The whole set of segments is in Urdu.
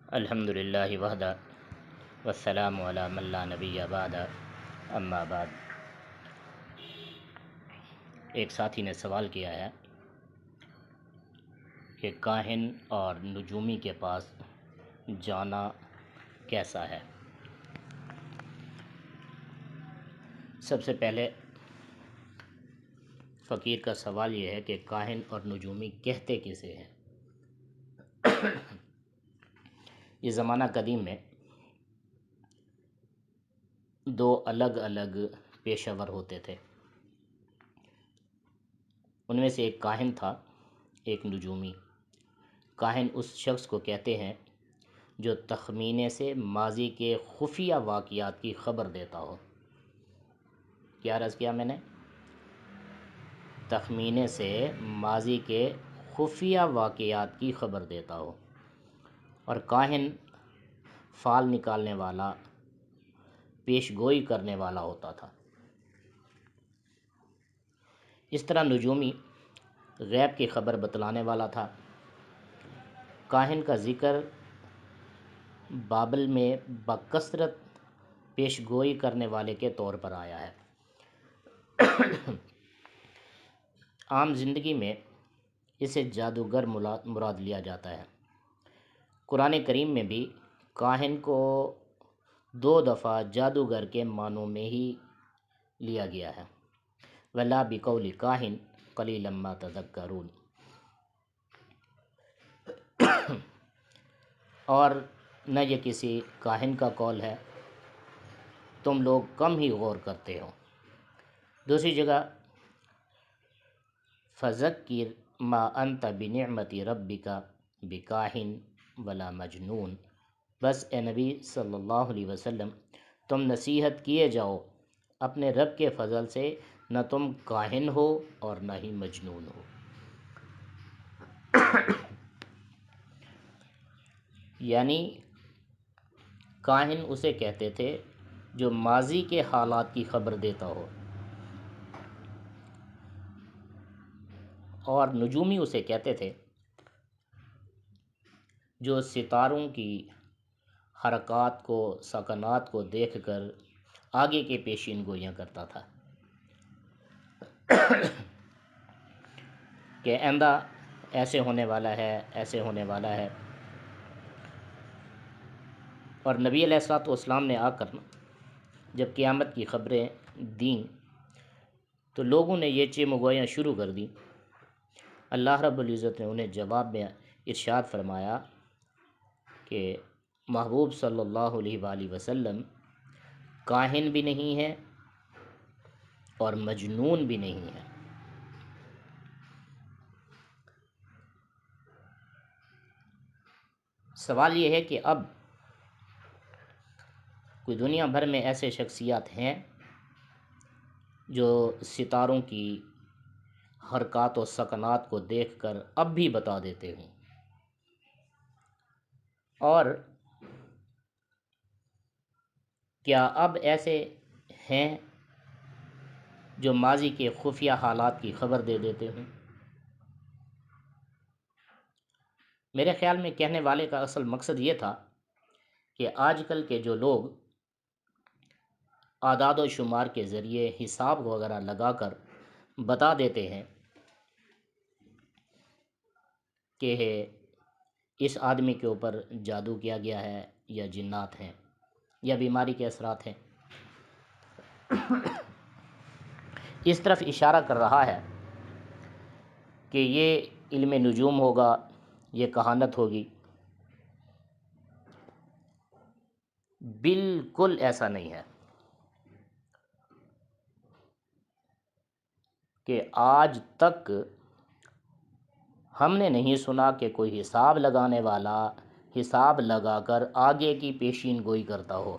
الحمد للہ وحدہ والسلام علی من لا نبی بعد اما بعد۔ ایک ساتھی نے سوال کیا ہے کہ کاہن اور نجومی کے پاس جانا کیسا ہے۔ سب سے پہلے فقیر کا سوال یہ ہے کہ کاہن اور نجومی کہتے کسے ہیں۔ یہ زمانہ قدیم میں دو الگ الگ پیشہ ور ہوتے تھے، ان میں سے ایک کاہن تھا، ایک نجومی۔ کاہن اس شخص کو کہتے ہیں جو تخمینے سے ماضی کے خفیہ واقعات کی خبر دیتا ہو۔ کیا عرض کیا میں نے؟ تخمینے سے ماضی کے خفیہ واقعات کی خبر دیتا ہو۔ اور کاہن فال نکالنے والا، پیش گوئی کرنے والا ہوتا تھا۔ اس طرح نجومی غیب کی خبر بتلانے والا تھا۔ کاہن کا ذکر بابل میں بکثرت پیش گوئی کرنے والے کے طور پر آیا ہے۔ عام زندگی میں اسے جادوگر مراد لیا جاتا ہے۔ قرآن کریم میں بھی کاہن کو 2 دفعہ جادوگر کے معنوں میں ہی لیا گیا ہے۔ وَلَا بِقَوْلِ کاہن قَلِيلًا مَا تَذَكَّرُونَ۔ اور نہ یہ کسی کاہن کا قول ہے، تم لوگ کم ہی غور کرتے ہو۔ دوسری جگہ فَذَكِّرْ مَا أَنْتَ بِنِعْمَةِ رَبِّكَ بِكَاهِنٍ وَلَا مَجْنُونٍ۔ بس اے نبی صلی اللہ علیہ وسلم، تم نصیحت کیے جاؤ اپنے رب کے فضل سے، نہ تم کاہن ہو اور نہ ہی مجنون ہو۔ یعنی کاہن اسے کہتے تھے جو ماضی کے حالات کی خبر دیتا ہو، اور نجومی اسے کہتے تھے جو ستاروں کی حرکات کو، سکنات کو دیکھ کر آگے کے پیشین گوئیاں کرتا تھا کہ آئندہ ایسے ہونے والا ہے، ایسے ہونے والا ہے۔ اور نبی علیہ الصلوۃ والسلام نے آ کر جب قیامت کی خبریں دیں تو لوگوں نے یہ چیمگوئیاں شروع کر دیں۔ اللہ رب العزت نے انہیں جواب میں ارشاد فرمایا کہ محبوب صلی اللہ علیہ وآلہ وسلم کاہن بھی نہیں ہے اور مجنون بھی نہیں ہے۔ سوال یہ ہے کہ اب کوئی دنیا بھر میں ایسے شخصیات ہیں جو ستاروں کی حرکات و سکنات کو دیکھ کر اب بھی بتا دیتے ہیں، اور کیا اب ایسے ہیں جو ماضی کے خفیہ حالات کی خبر دے دیتے ہیں؟ میرے خیال میں کہنے والے کا اصل مقصد یہ تھا کہ آج کل کے جو لوگ اعداد و شمار کے ذریعے حساب وغیرہ لگا کر بتا دیتے ہیں کہ اس آدمی کے اوپر جادو کیا گیا ہے، یا جنات ہیں، یا بیماری کے اثرات ہیں، اس طرف اشارہ کر رہا ہے کہ یہ علم نجوم ہوگا، یہ کہانت ہوگی۔ بالکل ایسا نہیں ہے کہ آج تک ہم نے نہیں سنا کہ کوئی حساب لگانے والا حساب لگا کر آگے کی پیشین گوئی کرتا ہو،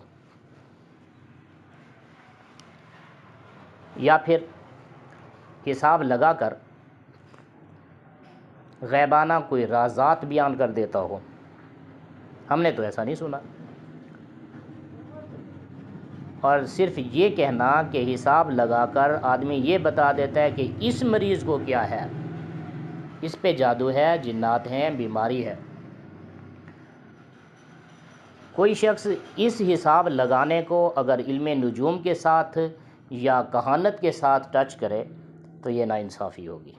یا پھر حساب لگا کر غیبانہ کوئی رازات بیان کر دیتا ہو۔ ہم نے تو ایسا نہیں سنا۔ اور صرف یہ کہنا کہ حساب لگا کر آدمی یہ بتا دیتا ہے کہ اس مریض کو کیا ہے، اس پہ جادو ہے، جنات ہیں، بیماری ہے، کوئی شخص اس حساب لگانے کو اگر علم نجوم کے ساتھ یا کہانت کے ساتھ ٹچ کرے تو یہ ناانصافی ہوگی،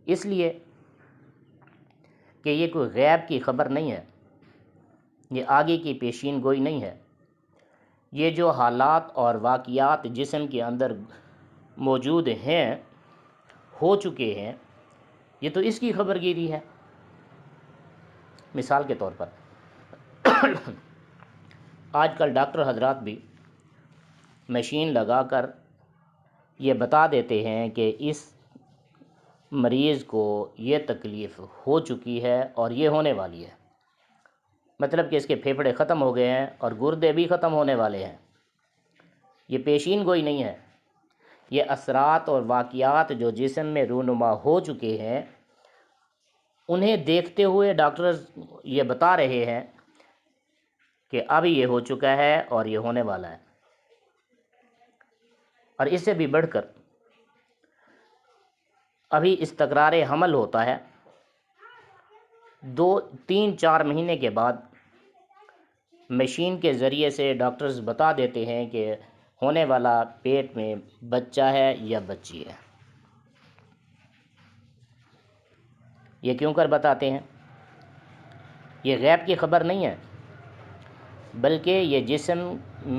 اس لیے کہ یہ کوئی غیب کی خبر نہیں ہے، یہ آگے کی پیشین گوئی نہیں ہے۔ یہ جو حالات اور واقعات جسم کے اندر موجود ہیں، ہو چکے ہیں، یہ تو اس کی خبر گیری ہے۔ مثال کے طور پر آج کل ڈاکٹر حضرات بھی مشین لگا کر یہ بتا دیتے ہیں کہ اس مریض کو یہ تکلیف ہو چکی ہے اور یہ ہونے والی ہے، مطلب کہ اس کے پھیپھڑے ختم ہو گئے ہیں اور گردے بھی ختم ہونے والے ہیں۔ یہ پیشین گوئی نہیں ہے، یہ اثرات اور واقعات جو جسم میں رونما ہو چکے ہیں، انہیں دیکھتے ہوئے ڈاکٹر یہ بتا رہے ہیں کہ اب یہ ہو چکا ہے اور یہ ہونے والا ہے۔ اور اس سے بھی بڑھ کر ابھی استقرار حمل ہوتا ہے، 2-3-4 مہینے کے بعد مشین کے ذریعے سے ڈاکٹرز بتا دیتے ہیں کہ ہونے والا پیٹ میں بچہ ہے یا بچی ہے۔ یہ کیوں کر بتاتے ہیں؟ یہ غیب کی خبر نہیں ہے، بلکہ یہ جسم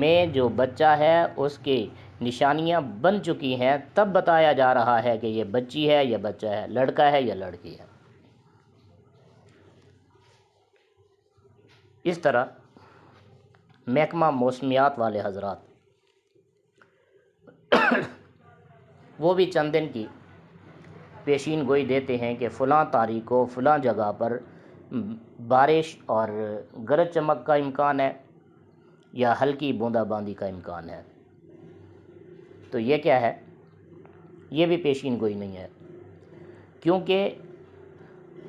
میں جو بچہ ہے اس کی نشانیاں بن چکی ہیں، تب بتایا جا رہا ہے کہ یہ بچی ہے یا بچہ ہے، لڑکا ہے یا لڑکی ہے۔ اس طرح محکمہ موسمیات والے حضرات وہ بھی چند دن کی پیشین گوئی دیتے ہیں کہ فلاں تاریخ کو فلاں جگہ پر بارش اور گرج چمک کا امکان ہے یا ہلکی بوندا باندی کا امکان ہے۔ تو یہ کیا ہے؟ یہ بھی پیشین گوئی نہیں ہے، کیونکہ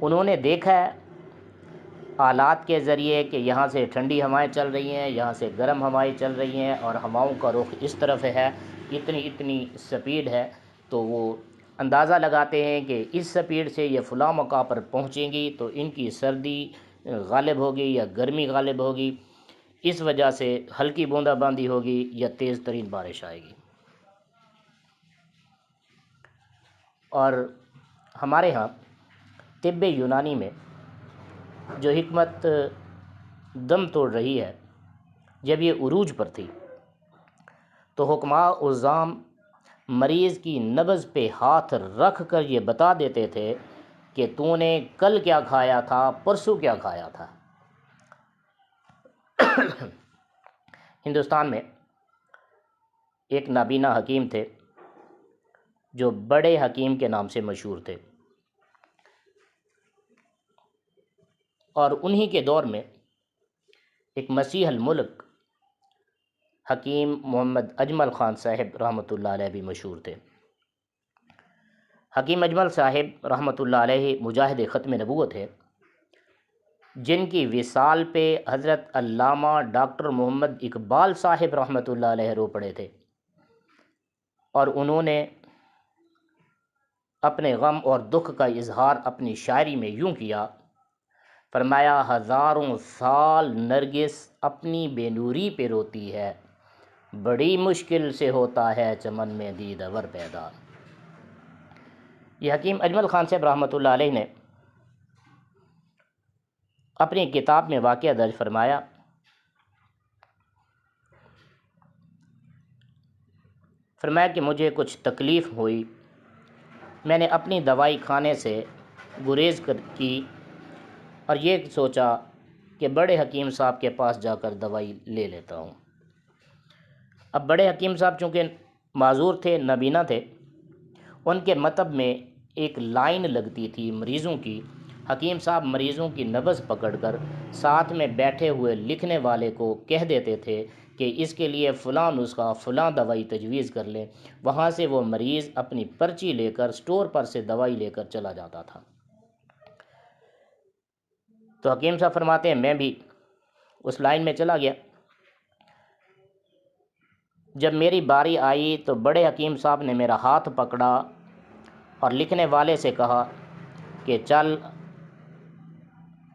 انہوں نے دیکھا ہے آلات کے ذریعے کہ یہاں سے ٹھنڈی ہوائیں چل رہی ہیں، یہاں سے گرم ہوائیں چل رہی ہیں اور ہواؤں کا رخ اس طرف ہے، اتنی سپیڈ ہے، تو وہ اندازہ لگاتے ہیں کہ اس سپیڈ سے یہ فلاں موقع پر پہنچیں گی تو ان کی سردی غالب ہوگی یا گرمی غالب ہوگی، اس وجہ سے ہلکی بوندا باندی ہوگی یا تیز ترین بارش آئے گی۔ اور ہمارے ہاں طب یونانی میں جو حکمت دم توڑ رہی ہے، جب یہ عروج پر تھی تو حکماء عظام مریض کی نبض پہ ہاتھ رکھ کر یہ بتا دیتے تھے کہ تو نے کل کیا کھایا تھا، پرسوں کیا کھایا تھا۔ ہندوستان میں ایک نابینا حکیم تھے جو بڑے حکیم کے نام سے مشہور تھے، اور انہی کے دور میں ایک مسیح الملک حکیم محمد اجمل خان صاحب رحمۃ اللہ علیہ بھی مشہور تھے۔ حکیم اجمل صاحب رحمۃ اللہ علیہ مجاہد ختم نبوت ہے، جن کی وصال پہ حضرت علامہ ڈاکٹر محمد اقبال صاحب رحمۃ اللہ علیہ رو پڑے تھے، اور انہوں نے اپنے غم اور دکھ کا اظہار اپنی شاعری میں یوں کیا، فرمایا ہزاروں سال نرگس اپنی بے نوری پہ روتی ہے، بڑی مشکل سے ہوتا ہے چمن میں دیدور پیدا۔ یہ حکیم اجمل خان صاحب رحمۃ اللہ علیہ نے اپنی کتاب میں واقعہ درج فرمایا، کہ مجھے کچھ تکلیف ہوئی، میں نے اپنی دوائی کھانے سے گریز کی اور یہ سوچا کہ بڑے حکیم صاحب کے پاس جا کر دوائی لے لیتا ہوں۔ اب بڑے حکیم صاحب چونکہ معذور تھے، نابینا تھے، ان کے مطب میں ایک لائن لگتی تھی مریضوں کی، حکیم صاحب مریضوں کی نبض پکڑ کر ساتھ میں بیٹھے ہوئے لکھنے والے کو کہہ دیتے تھے کہ اس کے لیے فلاں نسخہ فلاں دوائی تجویز کر لیں، وہاں سے وہ مریض اپنی پرچی لے کر سٹور پر سے دوائی لے کر چلا جاتا تھا۔ تو حکیم صاحب فرماتے ہیں میں بھی اس لائن میں چلا گیا۔ جب میری باری آئی تو بڑے حکیم صاحب نے میرا ہاتھ پکڑا اور لکھنے والے سے کہا کہ چل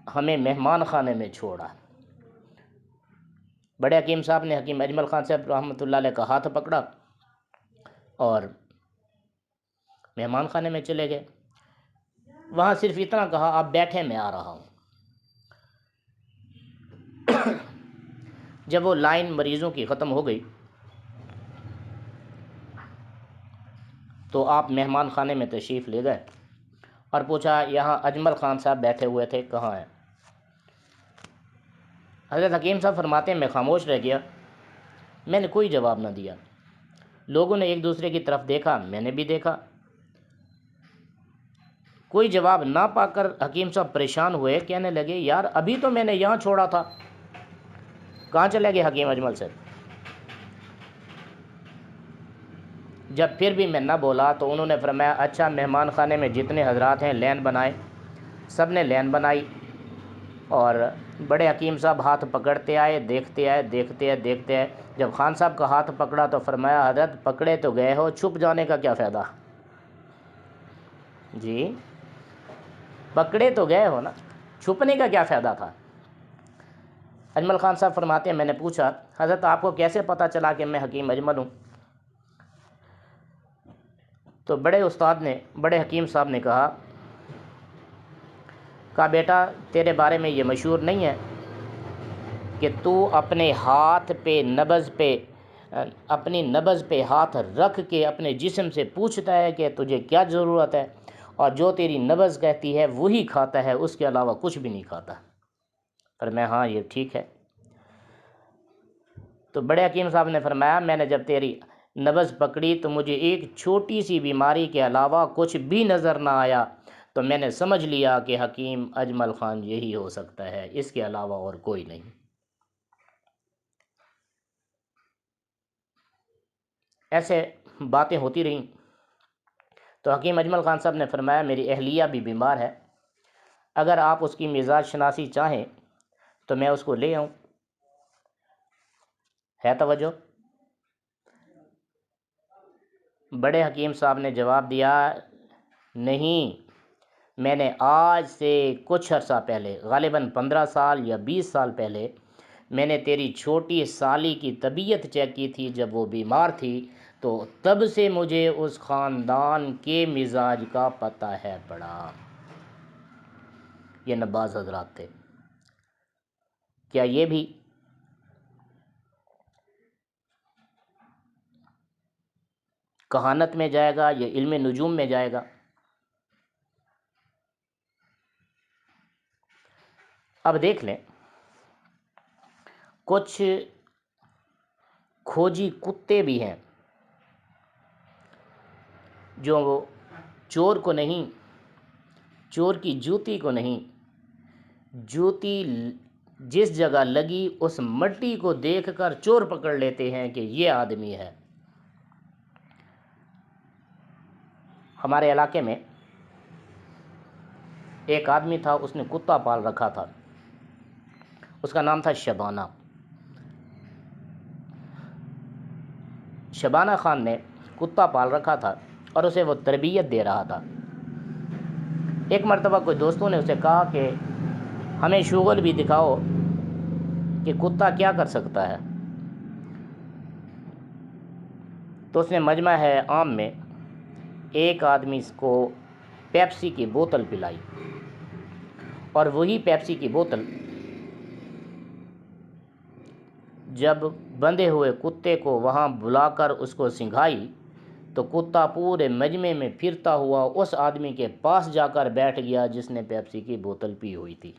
ہمیں مہمان خانے میں چھوڑا۔ بڑے حکیم صاحب نے حکیم اجمل خان صاحب رحمۃ اللہ علیہ کا ہاتھ پکڑا اور مہمان خانے میں چلے گئے۔ وہاں صرف اتنا کہا، آپ بیٹھے، میں آ رہا ہوں۔ جب وہ لائن مریضوں کی ختم ہو گئی تو آپ مہمان خانے میں تشریف لے گئے اور پوچھا، یہاں اجمل خان صاحب بیٹھے ہوئے تھے، کہاں ہیں؟ حضرت حکیم صاحب فرماتے ہیں میں خاموش رہ گیا، میں نے کوئی جواب نہ دیا۔ لوگوں نے ایک دوسرے کی طرف دیکھا، میں نے بھی دیکھا، کوئی جواب نہ پا کر حکیم صاحب پریشان ہوئے، کہنے لگے یار ابھی تو میں نے یہاں چھوڑا تھا، کہاں چلے گئے حکیم اجمل صاحب؟ جب پھر بھی میں نہ بولا تو انہوں نے فرمایا، اچھا مہمان خانے میں جتنے حضرات ہیں لین بنائے۔ سب نے لین بنائی اور بڑے حکیم صاحب ہاتھ پکڑتے آئے، دیکھتے آئے، دیکھتے آئے، دیکھتے آئے۔ جب خان صاحب کا ہاتھ پکڑا تو فرمایا، حضرت پکڑے تو گئے ہو، چھپ جانے کا کیا فائدہ؟ جی پکڑے تو گئے ہو نا، چھپنے کا کیا فائدہ تھا؟ اجمل خان صاحب فرماتے ہیں میں نے پوچھا، حضرت آپ کو کیسے پتہ چلا کہ میں حکیم اجمل ہوں؟ تو بڑے حکیم صاحب نے کہا بیٹا تیرے بارے میں یہ مشہور نہیں ہے کہ تو اپنے ہاتھ پہ اپنی نبض پہ ہاتھ رکھ کے اپنے جسم سے پوچھتا ہے کہ تجھے کیا ضرورت ہے، اور جو تیری نبض کہتی ہے وہی کھاتا ہے، اس کے علاوہ کچھ بھی نہیں کھاتا۔ پر میں ہاں یہ ٹھیک ہے۔ تو بڑے حکیم صاحب نے فرمایا، میں نے جب تیری نبض پکڑی تو مجھے ایک چھوٹی سی بیماری کے علاوہ کچھ بھی نظر نہ آیا، تو میں نے سمجھ لیا کہ حکیم اجمل خان یہی ہو سکتا ہے، اس کے علاوہ اور کوئی نہیں۔ ایسے باتیں ہوتی رہیں تو حکیم اجمل خان صاحب نے فرمایا، میری اہلیہ بھی بیمار ہے، اگر آپ اس کی مزاج شناسی چاہیں تو میں اس کو لے آؤں، ہے توجہ؟ بڑے حکیم صاحب نے جواب دیا، نہیں، میں نے آج سے کچھ عرصہ پہلے، غالباً 15 سال یا 20 سال پہلے، میں نے تیری چھوٹی سالی کی طبیعت چیک کی تھی جب وہ بیمار تھی، تو تب سے مجھے اس خاندان کے مزاج کا پتہ ہے پڑا۔ یہ نباز حضرات تھے۔ کیا یہ بھی کہانت میں جائے گا یا علم نجوم میں جائے گا؟ اب دیکھ لیں، کچھ کھوجی کتے بھی ہیں جو چور کو نہیں، چور کی جوتی کو نہیں، جوتی جس جگہ لگی اس مٹی کو دیکھ کر چور پکڑ لیتے ہیں کہ یہ آدمی ہے۔ ہمارے علاقے میں ایک آدمی تھا، اس نے کتا پال رکھا تھا، اس کا نام تھا شبانہ۔ شبانہ خان نے کتا پال رکھا تھا اور اسے وہ تربیت دے رہا تھا۔ ایک مرتبہ کوئی دوستوں نے اسے کہا کہ ہمیں شغل بھی دکھاؤ کہ کتا کیا کر سکتا ہے۔ تو اس نے مجمع عام میں ایک آدمی کو پیپسی کی بوتل پلائی، اور وہی پیپسی کی بوتل جب بندھے ہوئے کتے کو وہاں بلا کر اس کو سنگھائی تو کتا پورے مجمع میں پھرتا ہوا اس آدمی کے پاس جا کر بیٹھ گیا جس نے پیپسی کی بوتل پی ہوئی تھی۔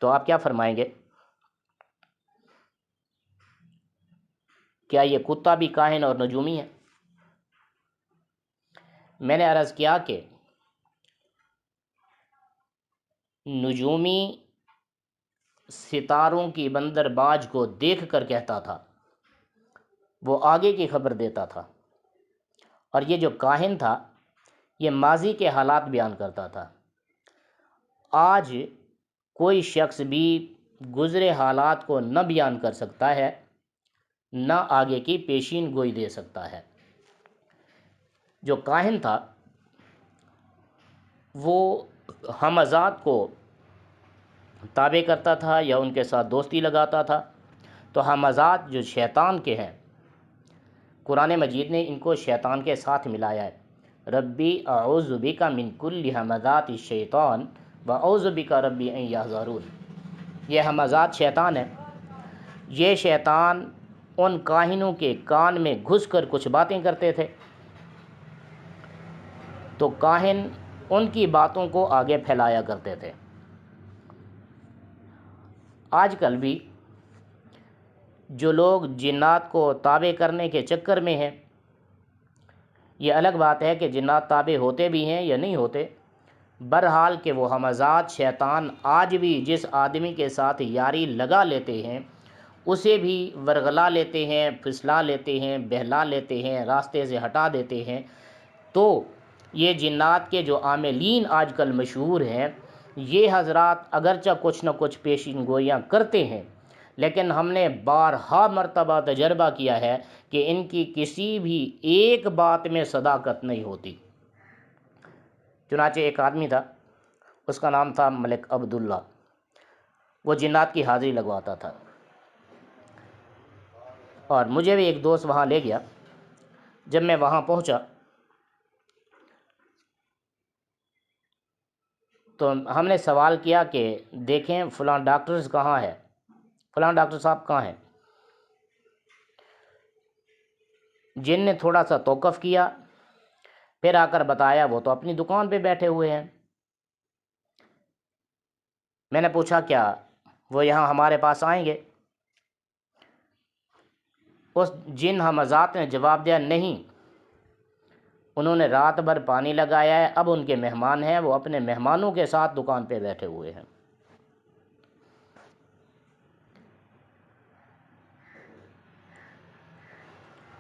تو آپ کیا فرمائیں گے؟ کیا یہ کتا بھی کاہن اور نجومی ہے؟ میں نے عرض کیا کہ نجومی ستاروں کی بندر باز کو دیکھ کر کہتا تھا، وہ آگے کی خبر دیتا تھا، اور یہ جو کاہن تھا یہ ماضی کے حالات بیان کرتا تھا۔ آج کوئی شخص بھی گزرے حالات کو نہ بیان کر سکتا ہے، نہ آگے کی پیشین گوئی دے سکتا ہے۔ جو کاہن تھا وہ ہمزات کو تابع کرتا تھا یا ان کے ساتھ دوستی لگاتا تھا، تو ہمزات جو شیطان کے ہیں، قرآن مجید نے ان کو شیطان کے ساتھ ملایا ہے۔ ربی اعوذ بک من کل ہمزات الشیطان و اعوذ بک ربی ان یحضرون، یہ ہمزات شیطان ہے۔ یہ شیطان ان کاہنوں کے کان میں گھس کر کچھ باتیں کرتے تھے، تو کاہن ان کی باتوں کو آگے پھیلایا کرتے تھے۔ آج کل بھی جو لوگ جنات کو تابع کرنے کے چکر میں ہیں، یہ الگ بات ہے کہ جنات تابع ہوتے بھی ہیں یا نہیں ہوتے، بہرحال کہ وہ ہمزات شیطان آج بھی جس آدمی کے ساتھ یاری لگا لیتے ہیں اسے بھی ورغلا لیتے ہیں، پھسلا لیتے ہیں، بہلا لیتے ہیں، راستے سے ہٹا دیتے ہیں۔ تو یہ جنات کے جو عاملین آج کل مشہور ہیں، یہ حضرات اگرچہ کچھ نہ کچھ پیشین گوئیاں کرتے ہیں، لیکن ہم نے بارہا مرتبہ تجربہ کیا ہے کہ ان کی کسی بھی ایک بات میں صداقت نہیں ہوتی۔ چنانچہ ایک آدمی تھا، اس کا نام تھا ملک عبداللہ، وہ جنات کی حاضری لگواتا تھا، اور مجھے بھی ایک دوست وہاں لے گیا۔ جب میں وہاں پہنچا تو ہم نے سوال کیا کہ دیکھیں فلاں ڈاکٹرز کہاں ہے، فلاں ڈاکٹر صاحب کہاں ہیں؟ جن نے تھوڑا سا توقف کیا، پھر آ کر بتایا وہ تو اپنی دکان پہ بیٹھے ہوئے ہیں۔ میں نے پوچھا کیا وہ یہاں ہمارے پاس آئیں گے؟ اس جن ہمزات نے جواب دیا نہیں، انہوں نے رات بھر پانی لگایا ہے، اب ان کے مہمان ہیں، وہ اپنے مہمانوں کے ساتھ دکان پہ بیٹھے ہوئے ہیں۔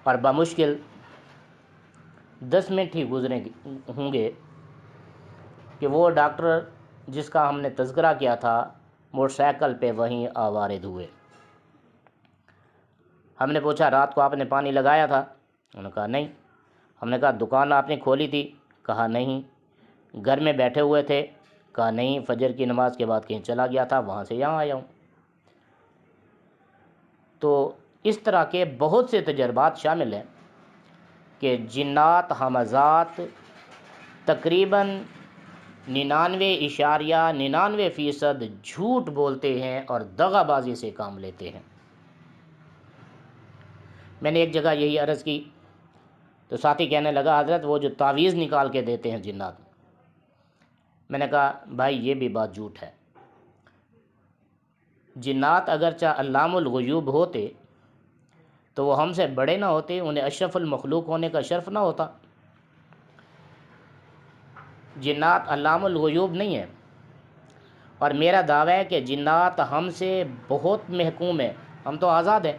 اور بمشکل 10 منٹ ہی گزرے ہوں گے کہ وہ ڈاکٹر جس کا ہم نے تذکرہ کیا تھا موٹر سائیکل پہ وہیں وارد ہوئے۔ ہم نے پوچھا رات کو آپ نے پانی لگایا تھا؟ انہوں نے کہا نہیں۔ ہم نے کہا دکان آپ نے کھولی تھی؟ کہا نہیں۔ گھر میں بیٹھے ہوئے تھے؟ کہا نہیں، فجر کی نماز کے بعد کہیں چلا گیا تھا، وہاں سے یہاں آیا ہوں۔ تو اس طرح کے بہت سے تجربات شامل ہیں کہ جنات ہمزات تقریباً 99.99% جھوٹ بولتے ہیں اور دغا بازی سے کام لیتے ہیں۔ میں نے ایک جگہ یہی عرض کی تو ساتھی کہنے لگا حضرت وہ جو تعویذ نکال کے دیتے ہیں جنات، میں نے کہا بھائی یہ بھی بات جھوٹ ہے۔ جنات اگرچہ علام الغیوب ہوتے تو وہ ہم سے بڑے نہ ہوتے، انہیں اشرف المخلوق ہونے کا شرف نہ ہوتا۔ جنات علام الغیوب نہیں ہیں، اور میرا دعویٰ ہے کہ جنات ہم سے بہت محکوم ہیں، ہم تو آزاد ہیں۔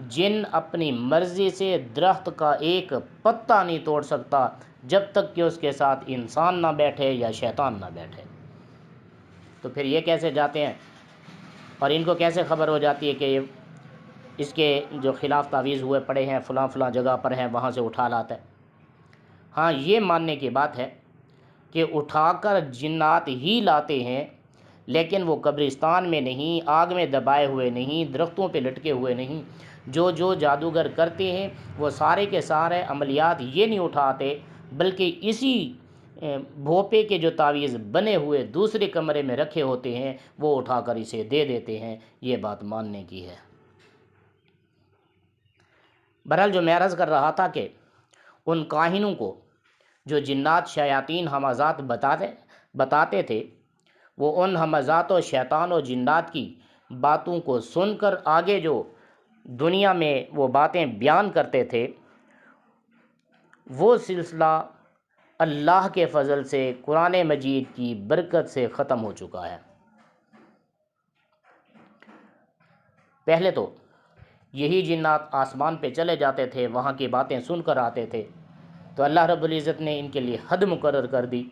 جن اپنی مرضی سے درخت کا ایک پتا نہیں توڑ سکتا جب تک کہ اس کے ساتھ انسان نہ بیٹھے یا شیطان نہ بیٹھے۔ تو پھر یہ کیسے جاتے ہیں اور ان کو کیسے خبر ہو جاتی ہے کہ یہ اس کے جو خلاف تعویذ ہوئے پڑے ہیں فلاں فلاں جگہ پر ہیں، وہاں سے اٹھا لاتا ہے؟ ہاں یہ ماننے کی بات ہے کہ اٹھا کر جنات ہی لاتے ہیں، لیکن وہ قبرستان میں نہیں، آگ میں دبائے ہوئے نہیں، درختوں پہ لٹکے ہوئے نہیں۔ جو جادوگر کرتے ہیں وہ سارے کے سارے عملیات یہ نہیں اٹھاتے، بلکہ اسی بھوپے کے جو تعویذ بنے ہوئے دوسرے کمرے میں رکھے ہوتے ہیں وہ اٹھا کر اسے دے دیتے ہیں۔ یہ بات ماننے کی ہے۔ بہرحال جو میں عرض کر رہا تھا کہ ان کاہنوں کو جو جنات شیاطین ہمزات بتاتے تھے، وہ ان ہمزات و شیطان و جنات کی باتوں کو سن کر آگے جو دنیا میں وہ باتیں بیان کرتے تھے، وہ سلسلہ اللہ کے فضل سے قرآن مجید کی برکت سے ختم ہو چکا ہے۔ پہلے تو یہی جنات آسمان پہ چلے جاتے تھے، وہاں کی باتیں سن کر آتے تھے، تو اللہ رب العزت نے ان کے لیے حد مقرر کر دی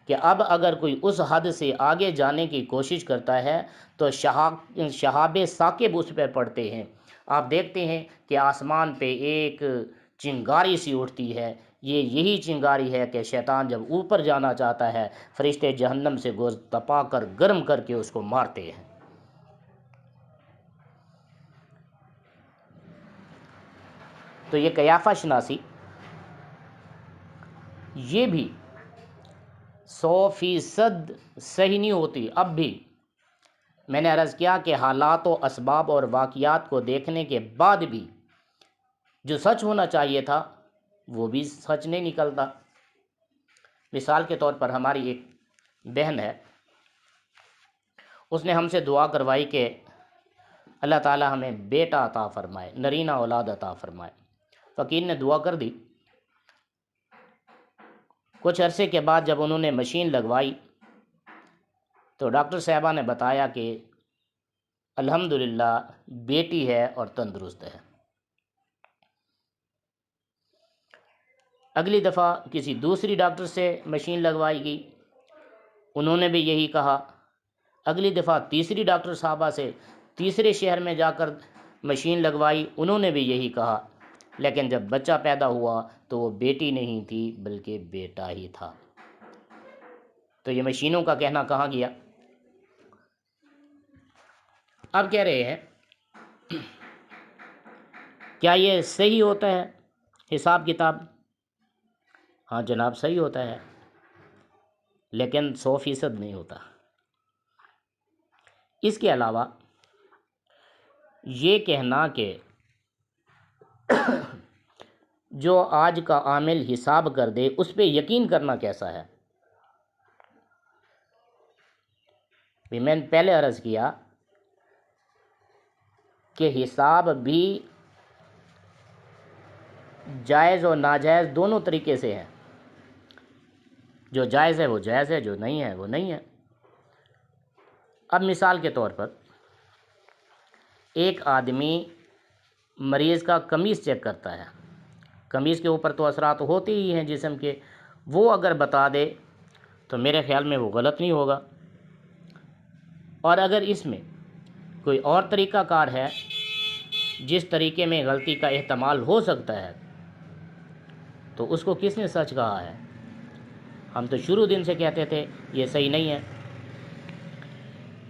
کہ اب اگر کوئی اس حد سے آگے جانے کی کوشش کرتا ہے تو شہاب ثاقب اس پہ پڑتے ہیں۔ آپ دیکھتے ہیں کہ آسمان پہ ایک چنگاری سی اٹھتی ہے، یہی چنگاری ہے کہ شیطان جب اوپر جانا چاہتا ہے فرشتے جہنم سے گوشت تپا کر گرم کر کے اس کو مارتے ہیں۔ تو یہ قیافہ شناسی یہ بھی 100% صحیح نہیں ہوتی۔ اب بھی میں نے عرض کیا کہ حالات و اسباب اور واقعات کو دیکھنے کے بعد بھی جو سچ ہونا چاہیے تھا وہ بھی سچ نہیں نکلتا۔ مثال کے طور پر ہماری ایک بہن ہے، اس نے ہم سے دعا کروائی کہ اللہ تعالی ہمیں بیٹا عطا فرمائے، نرینہ اولاد عطا فرمائے۔ فقیر نے دعا کر دی۔ کچھ عرصے کے بعد جب انہوں نے مشین لگوائی تو ڈاکٹر صاحبہ نے بتایا کہ الحمدللہ بیٹی ہے اور تندرست ہے۔ اگلی دفعہ کسی دوسری ڈاکٹر سے مشین لگوائی گئی، انہوں نے بھی یہی کہا۔ اگلی دفعہ تیسری ڈاکٹر صاحبہ سے تیسرے شہر میں جا کر مشین لگوائی، انہوں نے بھی یہی کہا۔ لیکن جب بچہ پیدا ہوا تو وہ بیٹی نہیں تھی بلکہ بیٹا ہی تھا۔ تو یہ مشینوں کا کہنا کہاں گیا؟ اب کہہ رہے ہیں کیا یہ صحیح ہوتا ہے حساب کتاب؟ ہاں جناب صحیح ہوتا ہے، لیکن 100% نہیں ہوتا۔ اس کے علاوہ یہ کہنا کہ جو آج کا عامل حساب کر دے اس پہ یقین کرنا کیسا ہے؟ میں نے پہلے عرض کیا کہ حساب بھی جائز اور ناجائز دونوں طریقے سے ہے۔ جو جائز ہے وہ جائز ہے، جو نہیں ہے وہ نہیں ہے۔ اب مثال کے طور پر ایک آدمی مریض کا قمیص چیک کرتا ہے، قمیص کے اوپر تو اثرات ہوتے ہی ہیں جسم کے، وہ اگر بتا دے تو میرے خیال میں وہ غلط نہیں ہوگا۔ اور اگر اس میں کوئی اور طریقہ کار ہے جس طریقے میں غلطی کا احتمال ہو سکتا ہے تو اس کو کس نے سچ کہا ہے؟ ہم تو شروع دن سے کہتے تھے یہ صحیح نہیں ہے۔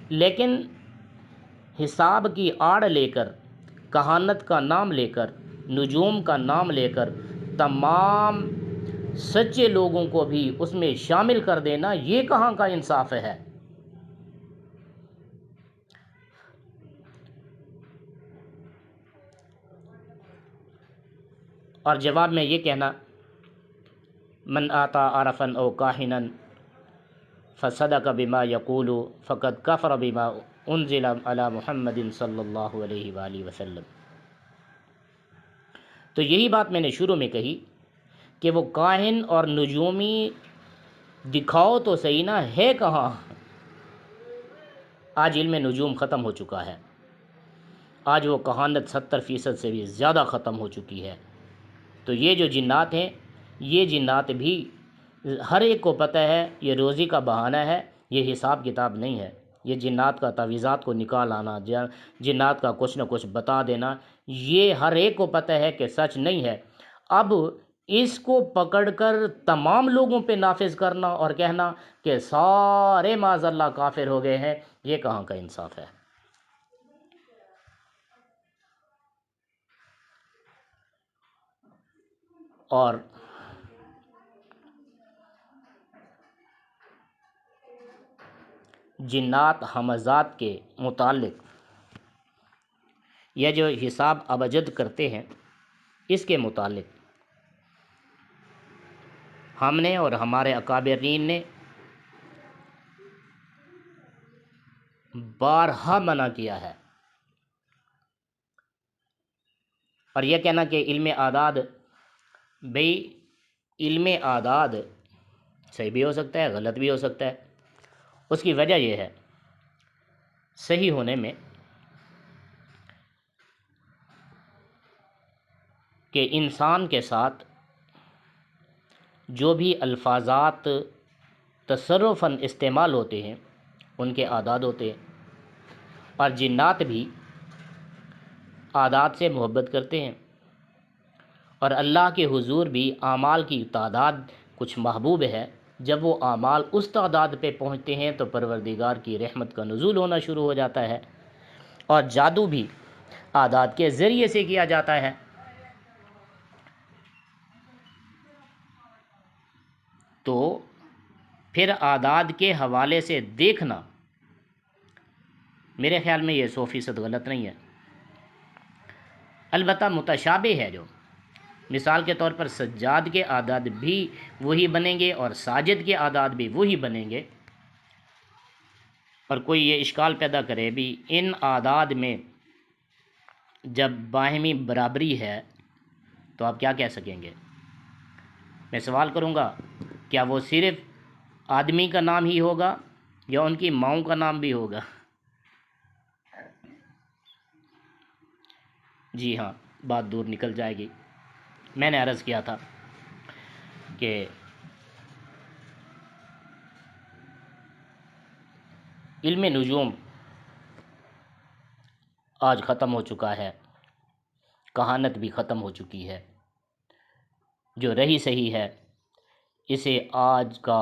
لیکن حساب کی آڑ لے کر، کہانت کا نام لے کر، نجوم کا نام لے کر تمام سچے لوگوں کو بھی اس میں شامل کر دینا، یہ کہاں کا انصاف ہے؟ اور جواب میں یہ کہنا من آتا عرفا او کاہنا فصدق بما یقول فقد کفر بما انزل علی محمد صلی اللہ علیہ وآلہ وسلم۔ تو یہی بات میں نے شروع میں کہی کہ وہ کاہن اور نجومی دکھاؤ تو صحیح نہ ہے کہاں۔ آج علم نجوم ختم ہو چکا ہے، آج وہ کہانت 70% سے بھی زیادہ ختم ہو چکی ہے۔ تو یہ جو جنات ہیں، یہ جنات بھی ہر ایک کو پتہ ہے یہ روزی کا بہانہ ہے، یہ حساب کتاب نہیں ہے۔ یہ جنات کا تعویذات کو نکال آنا، جنات کا کچھ نہ کچھ بتا دینا، یہ ہر ایک کو پتہ ہے کہ سچ نہیں ہے۔ اب اس کو پکڑ کر تمام لوگوں پہ نافذ کرنا اور کہنا کہ سارے معاذ اللہ کافر ہو گئے ہیں، یہ کہاں کا انصاف ہے؟ اور جنات ہمزات کے متعلق یہ جو حساب ابجد کرتے ہیں، اس کے متعلق ہم نے اور ہمارے اکابرین نے بارہا منع کیا ہے۔ اور یہ کہنا کہ علم اعداد، بھئی علم اعداد صحیح بھی ہو سکتا ہے، غلط بھی ہو سکتا ہے۔ اس کی وجہ یہ ہے صحیح ہونے میں کہ انسان کے ساتھ جو بھی الفاظات تصرفاً استعمال ہوتے ہیں ان کے اعداد ہوتے ہیں، اور جنات بھی اعداد سے محبت کرتے ہیں، اور اللہ کے حضور بھی اعمال کی تعداد کچھ محبوب ہے، جب وہ اعمال اس تعداد پہ پہنچتے ہیں تو پروردگار کی رحمت کا نزول ہونا شروع ہو جاتا ہے، اور جادو بھی اعداد کے ذریعے سے کیا جاتا ہے۔ تو پھر اعداد کے حوالے سے دیکھنا میرے خیال میں یہ 100% غلط نہیں ہے، البتہ متشابہ ہے جو، مثال کے طور پر سجاد کے اعداد بھی وہی بنیں گے اور ساجد کے اعداد بھی وہی بنیں گے، اور کوئی یہ اشکال پیدا کرے بھی ان اعداد میں جب باہمی برابری ہے تو آپ کیا کہہ سکیں گے؟ میں سوال کروں گا، کیا وہ صرف آدمی کا نام ہی ہوگا یا ان کی ماؤں کا نام بھی ہوگا؟ جی ہاں، بات دور نکل جائے گی۔ میں نے عرض کیا تھا کہ علم نجوم آج ختم ہو چکا ہے، کہانت بھی ختم ہو چکی ہے، جو رہی صحیح ہے اسے آج کا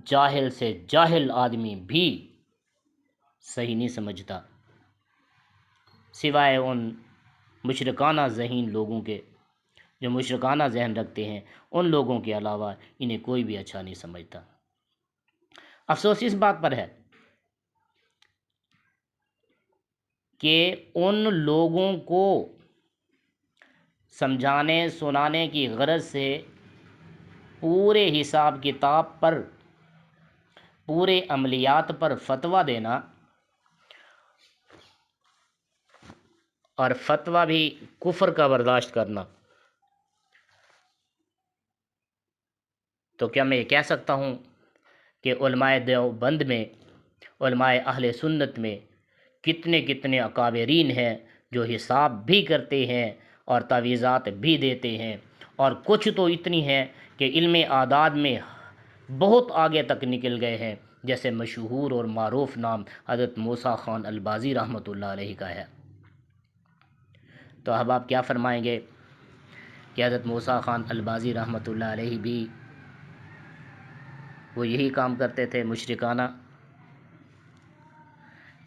جاہل سے جاہل آدمی بھی صحیح نہیں سمجھتا، سوائے ان مشرکانہ ذہین لوگوں کے جو مشرکانہ ذہن رکھتے ہیں، ان لوگوں کے علاوہ انہیں کوئی بھی اچھا نہیں سمجھتا۔ افسوس اس بات پر ہے کہ ان لوگوں کو سمجھانے سنانے کی غرض سے پورے حساب کتاب پر، پورے عملیات پر فتویٰ دینا، اور فتویٰ بھی کفر کا برداشت کرنا، تو کیا میں یہ کہہ سکتا ہوں کہ علماء دیوبند میں، علماء اہل سنت میں کتنے کتنے اکابرین ہیں جو حساب بھی کرتے ہیں اور تعویذات بھی دیتے ہیں، اور کچھ تو اتنی ہیں کہ علم اعداد میں بہت آگے تک نکل گئے ہیں، جیسے مشہور اور معروف نام حضرت موسیٰ خان البازی رحمۃ اللہ علیہ کا ہے۔ تو اب آپ کیا فرمائیں گے کہ حضرت موسیٰ خان البازی رحمۃ اللہ علیہ بھی وہ یہی کام کرتے تھے مشرکانہ؟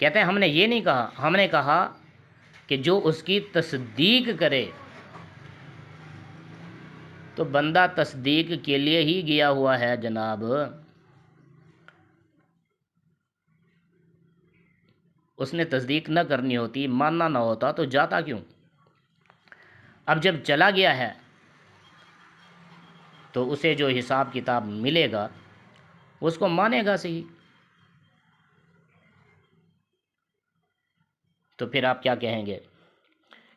کہتے ہیں ہم نے یہ نہیں کہا، ہم نے کہا کہ جو اس کی تصدیق کرے تو بندہ تصدیق کے لیے ہی گیا ہوا ہے جناب، اس نے تصدیق نہ کرنی ہوتی، ماننا نہ ہوتا تو جاتا کیوں؟ اب جب چلا گیا ہے تو اسے جو حساب کتاب ملے گا اس کو مانے گا صحیح۔ تو پھر آپ کیا کہیں گے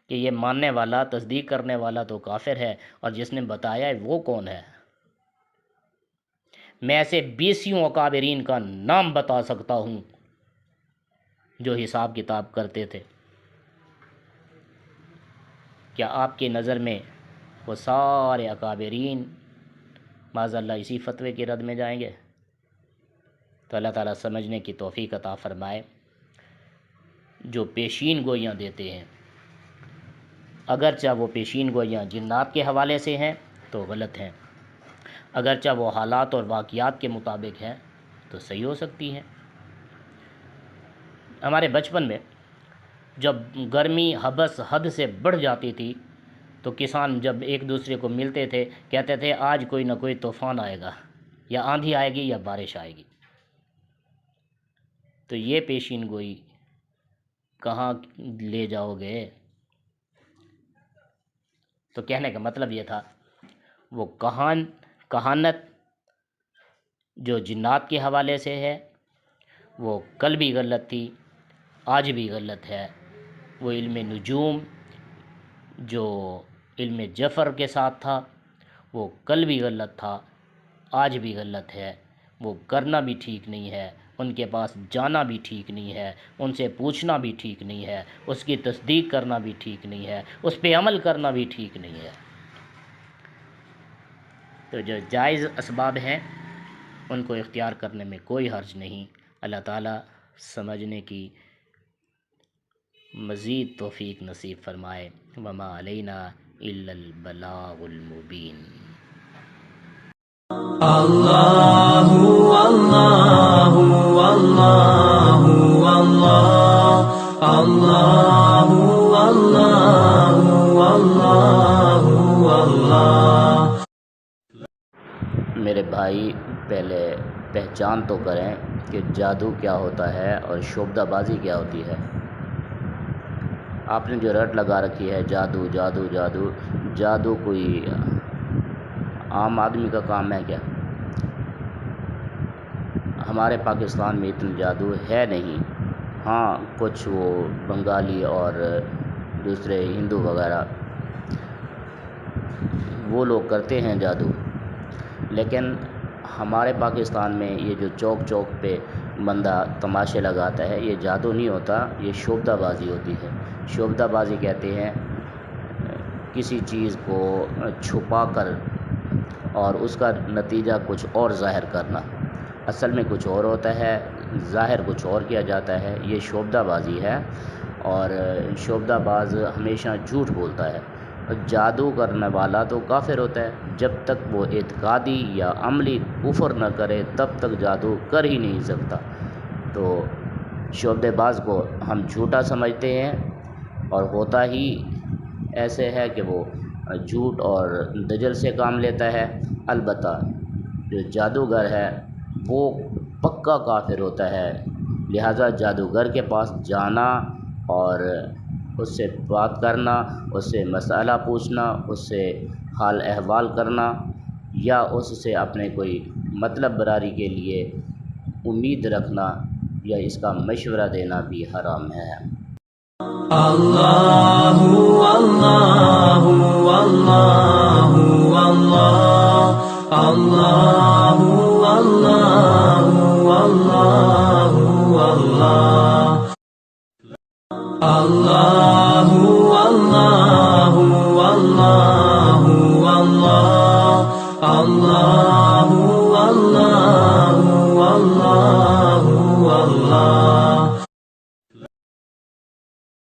کہ یہ ماننے والا، تصدیق کرنے والا تو کافر ہے، اور جس نے بتایا ہے وہ کون ہے؟ میں ایسے 20 اکابرین کا نام بتا سکتا ہوں جو حساب کتاب کرتے تھے۔ کیا آپ کی نظر میں وہ سارے اکابرین معاذ اللہ اسی فتوے کی رد میں جائیں گے؟ تو اللہ تعالیٰ سمجھنے کی توفیق عطا فرمائے۔ جو پیشین گوئیاں دیتے ہیں، اگرچہ وہ پیشین گوئیاں جنات کے حوالے سے ہیں تو غلط ہیں، اگرچہ وہ حالات اور واقعات کے مطابق ہیں تو صحیح ہو سکتی ہیں۔ ہمارے بچپن میں جب گرمی حبس حد سے بڑھ جاتی تھی تو کسان جب ایک دوسرے کو ملتے تھے کہتے تھے آج کوئی نہ کوئی طوفان آئے گا، یا آندھی آئے گی یا بارش آئے گی۔ تو یہ پیشین گوئی کہاں لے جاؤ گے؟ تو کہنے کا مطلب یہ تھا وہ کہانت جو جنات کے حوالے سے ہے وہ کل بھی غلط تھی، آج بھی غلط ہے۔ وہ علم نجوم جو علم جفر کے ساتھ تھا وہ کل بھی غلط تھا، آج بھی غلط ہے، وہ کرنا بھی ٹھیک نہیں ہے، ان کے پاس جانا بھی ٹھیک نہیں ہے، ان سے پوچھنا بھی ٹھیک نہیں ہے، اس کی تصدیق کرنا بھی ٹھیک نہیں ہے، اس پہ عمل کرنا بھی ٹھیک نہیں ہے۔ تو جو جائز اسباب ہیں ان کو اختیار کرنے میں کوئی حرج نہیں۔ اللہ تعالیٰ سمجھنے کی مزید توفیق نصیب فرمائے۔ وما علینا إلا البلاغ المبين. اللہ اللہ اللہ اللہ اللہ اللہ اللہ. میرے بھائی پہلے پہچان تو کریں کہ جادو کیا ہوتا ہے اور شعبدہ بازی کیا ہوتی ہے. آپ نے جو رٹ لگا رکھی ہے جادو جادو جادو، جادو کوئی عام آدمی کا کام ہے کیا؟ ہمارے پاکستان میں اتنا جادو ہے نہیں. ہاں کچھ وہ بنگالی اور دوسرے ہندو وغیرہ وہ لوگ کرتے ہیں جادو، لیکن ہمارے پاکستان میں یہ جو چوک چوک پہ بندہ تماشے لگاتا ہے یہ جادو نہیں ہوتا، یہ شعبدہ بازی ہوتی ہے. شعبدہ بازی کہتے ہیں کسی چیز کو چھپا کر اور اس کا نتیجہ کچھ اور ظاہر کرنا. اصل میں کچھ اور ہوتا ہے، ظاہر کچھ اور کیا جاتا ہے. یہ شعبدہ بازی ہے اور شعبدہ باز ہمیشہ جھوٹ بولتا ہے. جادو کرنے والا تو کافر ہوتا ہے، جب تک وہ اعتقادی یا عملی کفر نہ کرے تب تک جادو کر ہی نہیں سکتا. تو شعبدہ باز کو ہم جھوٹا سمجھتے ہیں اور ہوتا ہی ایسے ہے کہ وہ جھوٹ اور دجل سے کام لیتا ہے. البتہ جو جادوگر ہے وہ پکا کافر ہوتا ہے، لہٰذا جادوگر کے پاس جانا اور اس سے بات کرنا، اس سے مسئلہ پوچھنا، اس سے حال احوال کرنا یا اس سے اپنے کوئی مطلب براری کے لیے امید رکھنا یا اس کا مشورہ دینا بھی حرام ہے. اللہ اللہ اللہ اللہ اللہ اللہ اللہ اللہ اللہ اللہ اللہ اللہ اللہ